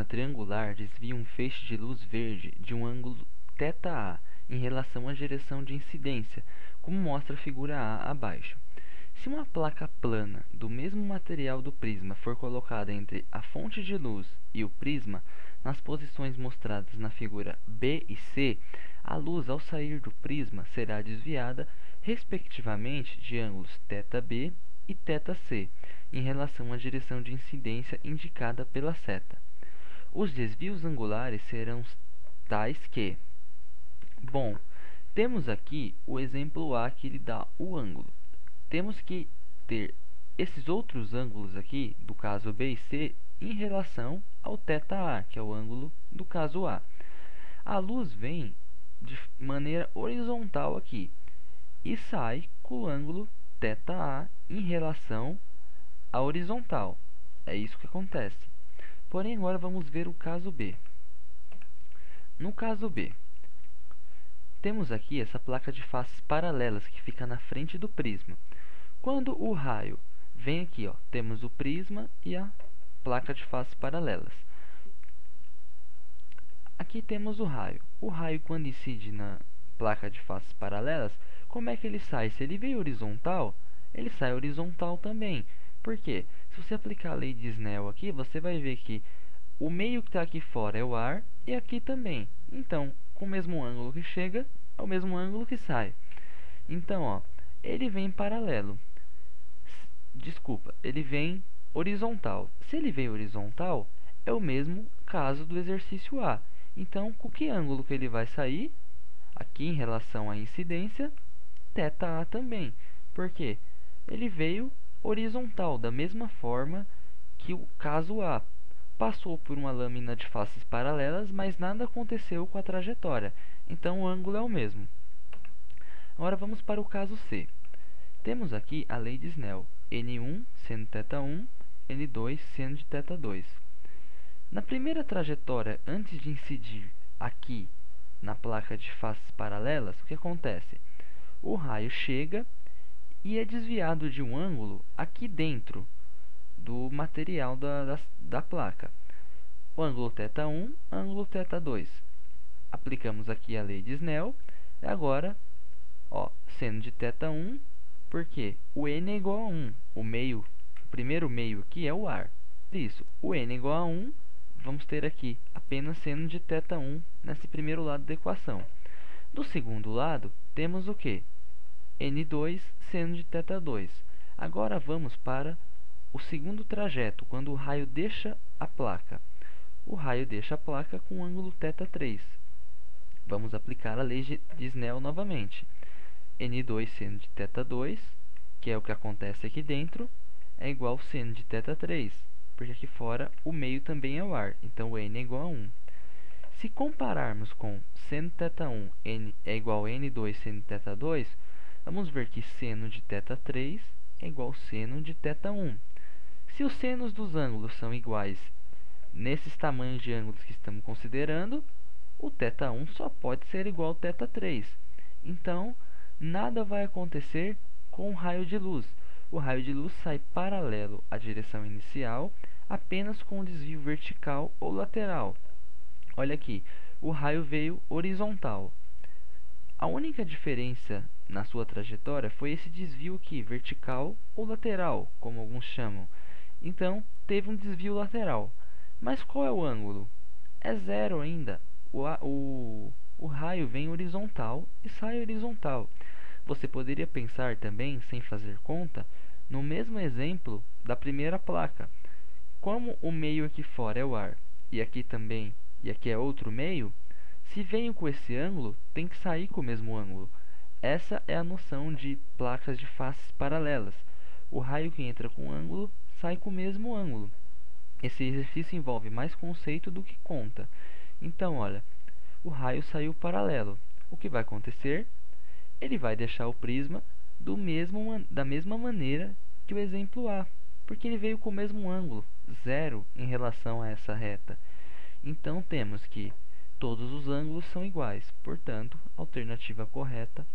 triangular desvia um feixe de luz verde de um ângulo θA em relação à direção de incidência, como mostra a figura A abaixo. Se uma placa plana do mesmo material do prisma for colocada entre a fonte de luz e o prisma, nas posições mostradas na figura B e C, a luz ao sair do prisma será desviada, respectivamente, de ângulos θB e θC, em relação à direção de incidência indicada pela seta. Os desvios angulares serão tais que... Bom, temos aqui o exemplo A que lhe dá o ângulo. Temos que ter esses outros ângulos aqui, do caso B e C, em relação ao θA, que é o ângulo do caso A. A luz vem de maneira horizontal aqui e sai com o ângulo θA em relação à horizontal. É isso que acontece. Porém, agora vamos ver o caso B. No caso B, temos aqui essa placa de faces paralelas que fica na frente do prisma. Quando o raio vem aqui, temos o prisma e a placa de faces paralelas. Aqui temos o raio. O raio, quando incide na placa de faces paralelas, como é que ele sai? Se ele veio horizontal, ele sai horizontal também. Por quê? Se você aplicar a lei de Snell aqui, você vai ver que o meio que está aqui fora é o ar e aqui também. Então, com o mesmo ângulo que chega, é o mesmo ângulo que sai. Então, ele vem paralelo. Desculpa, ele vem horizontal. Se ele vem horizontal, é o mesmo caso do exercício A. Então, com que ângulo que ele vai sair? Aqui, em relação à incidência, θA também. Por quê? Ele veio horizontal, da mesma forma que o caso A. Passou por uma lâmina de faces paralelas, mas nada aconteceu com a trajetória. Então, o ângulo é o mesmo. Agora, vamos para o caso C. Temos aqui a lei de Snell. N1 seno θ1, N2 seno de θ2. Na primeira trajetória, antes de incidir aqui na placa de faces paralelas, o que acontece? O raio chega e é desviado de um ângulo aqui dentro do material da placa. O ângulo θ1, ângulo θ2. Aplicamos aqui a lei de Snell. E agora, seno de θ1, porque o n é igual a 1. O primeiro meio aqui é o ar. Por isso, o n é igual a 1, vamos ter aqui apenas seno de θ1 nesse primeiro lado da equação. Do segundo lado, temos o quê? N2 seno de θ2. Agora vamos para o segundo trajeto, quando o raio deixa a placa. O raio deixa a placa com o ângulo θ3. Vamos aplicar a lei de Snell novamente. N2 seno de θ2, que é o que acontece aqui dentro, é igual ao seno de θ3, porque aqui fora o meio também é o ar, então o n é igual a 1. Se compararmos com seno de θ1 n é igual a n2 seno de θ2, vamos ver que seno de θ3 é igual ao seno de θ1. Se os senos dos ângulos são iguais nesses tamanhos de ângulos que estamos considerando, o θ1 só pode ser igual ao θ3. Então, nada vai acontecer com o raio de luz. O raio de luz sai paralelo à direção inicial, apenas com o desvio vertical ou lateral. Olha aqui, o raio veio horizontal. A única diferença na sua trajetória foi esse desvio aqui, vertical ou lateral, como alguns chamam. Então, teve um desvio lateral. Mas qual é o ângulo? É zero ainda. O raio vem horizontal e sai horizontal. Você poderia pensar também, sem fazer conta, no mesmo exemplo da primeira placa. Como o meio aqui fora é o ar, e aqui também, e aqui é outro meio, se venho com esse ângulo, tem que sair com o mesmo ângulo. Essa é a noção de placas de faces paralelas. O raio que entra com ângulo, sai com o mesmo ângulo. Esse exercício envolve mais conceito do que conta. Então, olha, o raio saiu paralelo. O que vai acontecer? Ele vai deixar o prisma da mesma maneira que o exemplo A, porque ele veio com o mesmo ângulo, zero, em relação a essa reta. Então, temos que todos os ângulos são iguais. Portanto, a alternativa correta